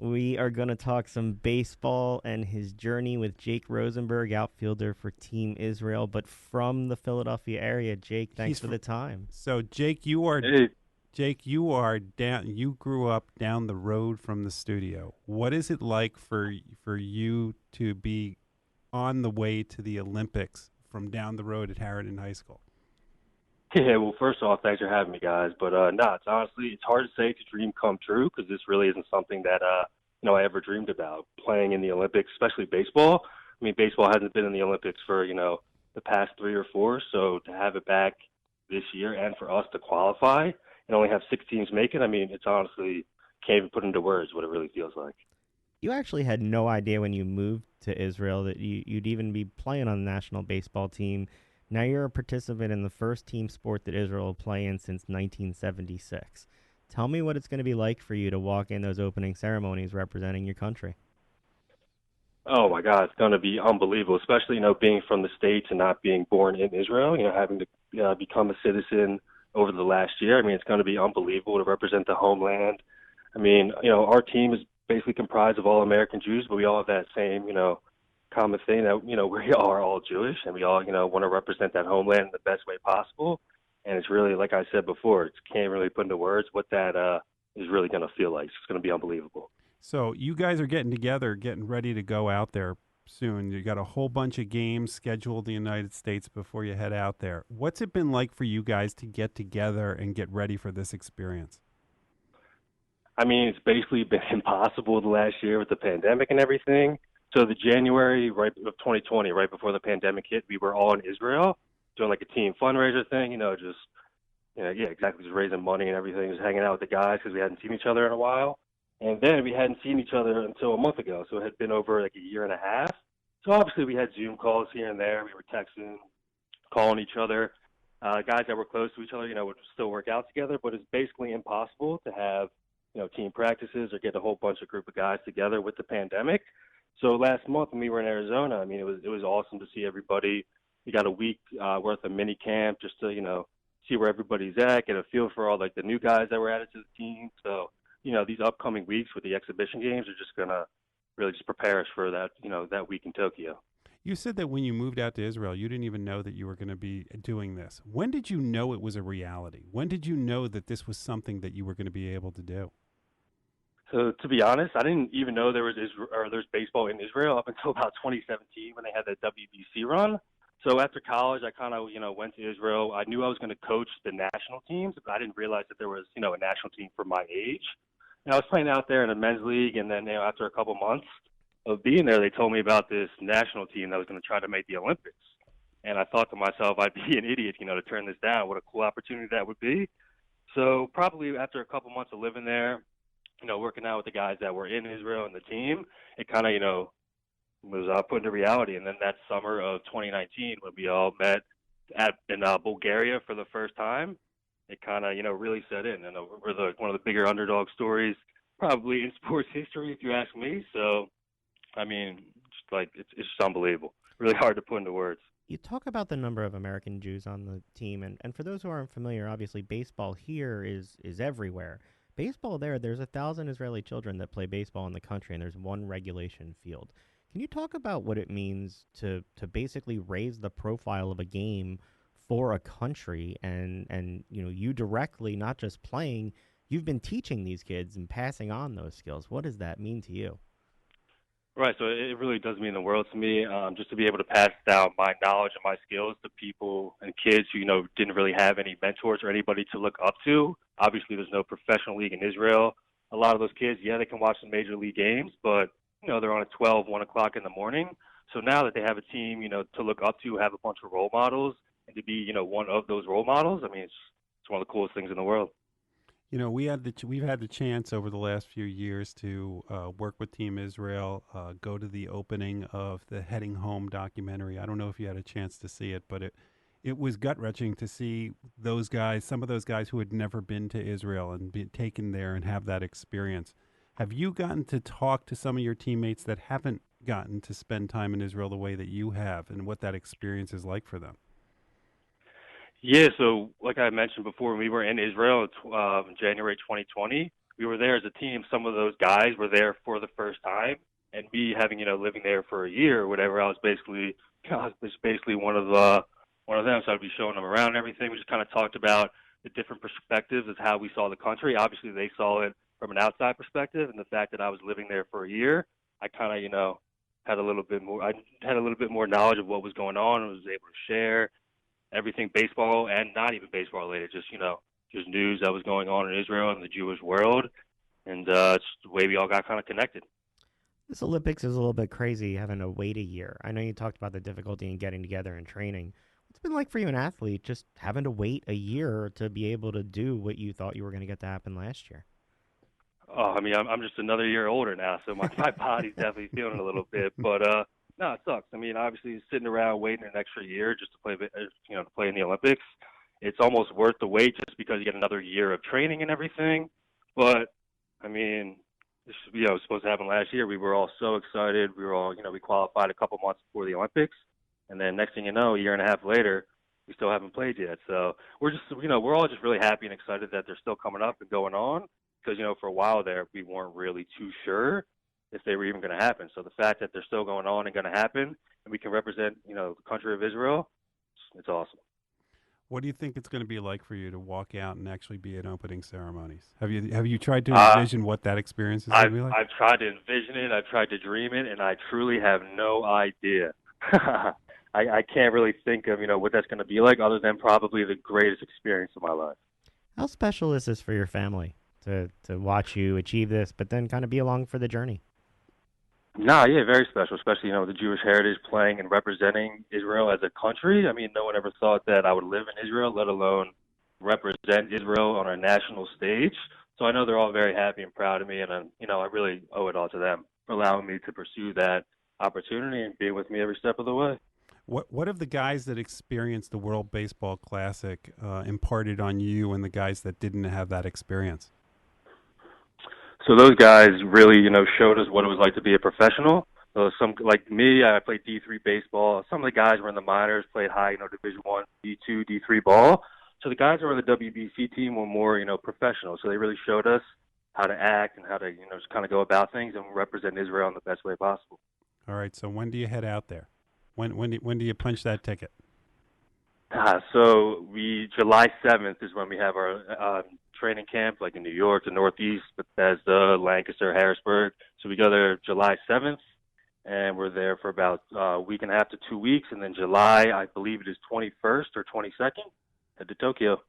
We are going to talk some baseball and his journey with Jake Rosenberg, outfielder for Team Israel, but from the Philadelphia area. Jake, thanks He's for fr- the time. so Hey, Jake, you are down. You grew up down the road from the studio. What is it like for you to be on the way to the Olympics from down the road at Harridan High School? yeah. Well, first off, thanks for having me, guys. But no, it's hard to say it's a dream come true because this really isn't something that I ever dreamed about playing in the Olympics, especially baseball. I mean, baseball hasn't been in the Olympics for the past 3 or 4, so to have it back this year and for us to qualify and only have 6 teams make it, I mean, it's honestly can't even put into words what it really feels like. You actually had no idea when you moved to Israel that you'd even be playing on the national baseball team. Now you're a participant in the first team sport that Israel will play in since 1976. Tell me what it's going to be like for you to walk in those opening ceremonies representing your country. Oh my God, it's going to be unbelievable, especially being from the states and not being born in Israel. Having to become a citizen over the last year. I mean, it's going to be unbelievable to represent the homeland. I mean, our team is basically comprised of all American Jews, but we all have that same common thing that we are all Jewish and we all want to represent that homeland in the best way possible. And it's really, like I said before, it can't really put into words what that is really going to feel like. It's going to be unbelievable. So you guys are getting together, getting ready to go out there soon. You got a whole bunch of games scheduled in the United States before you head out there. What's it been like for you guys to get together and get ready for this experience? I mean, it's basically been impossible the last year with the pandemic and everything. So the January right of 2020, right before the pandemic hit, we were all in Israel doing like a team fundraiser thing. Just yeah, exactly, just raising money and everything, just hanging out with the guys because we hadn't seen each other in a while. And then we hadn't seen each other until a month ago, so it had been over like a year and a half. So obviously we had Zoom calls here and there. We were texting, calling each other. Guys that were close to each other, would still work out together, but it's basically impossible to have team practices or get a whole bunch of group of guys together with the pandemic. So last month when we were in Arizona, I mean, it was awesome to see everybody. We got a week worth of mini camp just to see where everybody's at, get a feel for all like the new guys that were added to the team. So these upcoming weeks with the exhibition games are just gonna really just prepare us for that week in Tokyo. You said that when you moved out to Israel, you didn't even know that you were going to be doing this. When did you know it was a reality? When did you know that this was something that you were going to be able to do? So to be honest, I didn't even know there was there's baseball in Israel up until about 2017 when they had the WBC run. So after college, I kind of went to Israel. I knew I was going to coach the national teams, but I didn't realize that there was a national team for my age. And I was playing out there in a men's league, and then after a couple months of being there, they told me about this national team that was going to try to make the Olympics. And I thought to myself, I'd be an idiot, to turn this down. What a cool opportunity that would be. So probably after a couple months of living there, working out with the guys that were in Israel and the team, it kind of, was put into reality. And then that summer of 2019, when we all met in Bulgaria for the first time, it kind of, really set in. And we're one of the bigger underdog stories probably in sports history, if you ask me. So, I mean, just like it's just unbelievable. Really hard to put into words. You talk about the number of American Jews on the team, and for those who aren't familiar, obviously baseball here is everywhere. Baseball there's 1,000 Israeli children that play baseball in the country, and there's one regulation field. Can you talk about what it means to basically raise the profile of a game for a country, and you directly not just playing, you've been teaching these kids and passing on those skills. What does that mean to you? Right, so it really does mean the world to me, just to be able to pass down my knowledge and my skills to people and kids who, didn't really have any mentors or anybody to look up to. Obviously, there's no professional league in Israel. A lot of those kids, yeah, they can watch some major league games, but, they're on at 12, 1 o'clock in the morning. So now that they have a team, to look up to, have a bunch of role models, and to be, one of those role models, I mean, it's one of the coolest things in the world. We've had the chance over the last few years to work with Team Israel, go to the opening of the Heading Home documentary. I don't know if you had a chance to see it, but it was gut wrenching to see those guys, some of those guys who had never been to Israel and be taken there and have that experience. Have you gotten to talk to some of your teammates that haven't gotten to spend time in Israel the way that you have, and what that experience is like for them? Yeah, so like I mentioned before, when we were in Israel in January 2020, we were there as a team. Some of those guys were there for the first time, and me having living there for a year or whatever, I was just basically one of them. So I'd be showing them around and everything. We just kind of talked about the different perspectives of how we saw the country. Obviously, they saw it from an outside perspective, and the fact that I was living there for a year, I kind of had a little bit more. I had a little bit more knowledge of what was going on, and was able to share everything baseball and not even baseball related. Just news that was going on in Israel and the Jewish world, and it's the way we all got kind of connected. This Olympics is a little bit crazy having to wait a year. I know you talked about the difficulty in getting together and training. What's it been like for you, an athlete, just having to wait a year to be able to do what you thought you were going to get to happen last year? Oh, I mean, I'm just another year older now, so my body's definitely feeling it a little bit. But no, it sucks. I mean, obviously, sitting around waiting an extra year just to play, to play in the Olympics, it's almost worth the wait just because you get another year of training and everything. But I mean, this it was supposed to happen last year. We were all so excited. We were all, we qualified a couple months before the Olympics, and then next thing you know, a year and a half later, we still haven't played yet. So we're just, we're all just really happy and excited that they're still coming up and going on. Because for a while there, we weren't really too sure if they were even going to happen. So the fact that they're still going on and going to happen, and we can represent, the country of Israel, it's awesome. What do you think it's going to be like for you to walk out and actually be at opening ceremonies? Have you tried to envision what that experience is going to be like? I've tried to envision it, I've tried to dream it, and I truly have no idea. I can't really think of what that's going to be like, other than probably the greatest experience of my life. How special is this for your family to watch you achieve this, but then kind of be along for the journey? No, yeah, very special, especially, the Jewish heritage, playing and representing Israel as a country. I mean, no one ever thought that I would live in Israel, let alone represent Israel on a national stage. So I know they're all very happy and proud of me, and, I really owe it all to them for allowing me to pursue that opportunity and being with me every step of the way. What have the guys that experienced the World Baseball Classic imparted on you and the guys that didn't have that experience? So those guys really, showed us what it was like to be a professional. So some, like me, I played D3 baseball. Some of the guys were in the minors, played high, Division I, D2, D3 ball. So the guys who were on the WBC team were more, professional. So they really showed us how to act and how to, just kind of go about things and represent Israel in the best way possible. All right. So when do you head out there? When do you punch that ticket? So July 7th is when we have our training camp, like in New York, the Northeast, Bethesda, Lancaster, Harrisburg. So we go there July 7th, and we're there for about a week and a half to 2 weeks. And then July, I believe it is 21st or 22nd, head to Tokyo.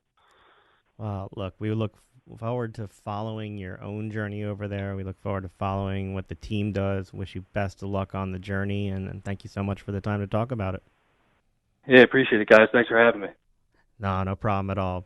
Well, look, we look forward to following your own journey over there. We look forward to following what the team does. Wish you best of luck on the journey, and thank you so much for the time to talk about it. Yeah, appreciate it, guys. Thanks for having me. No problem at all.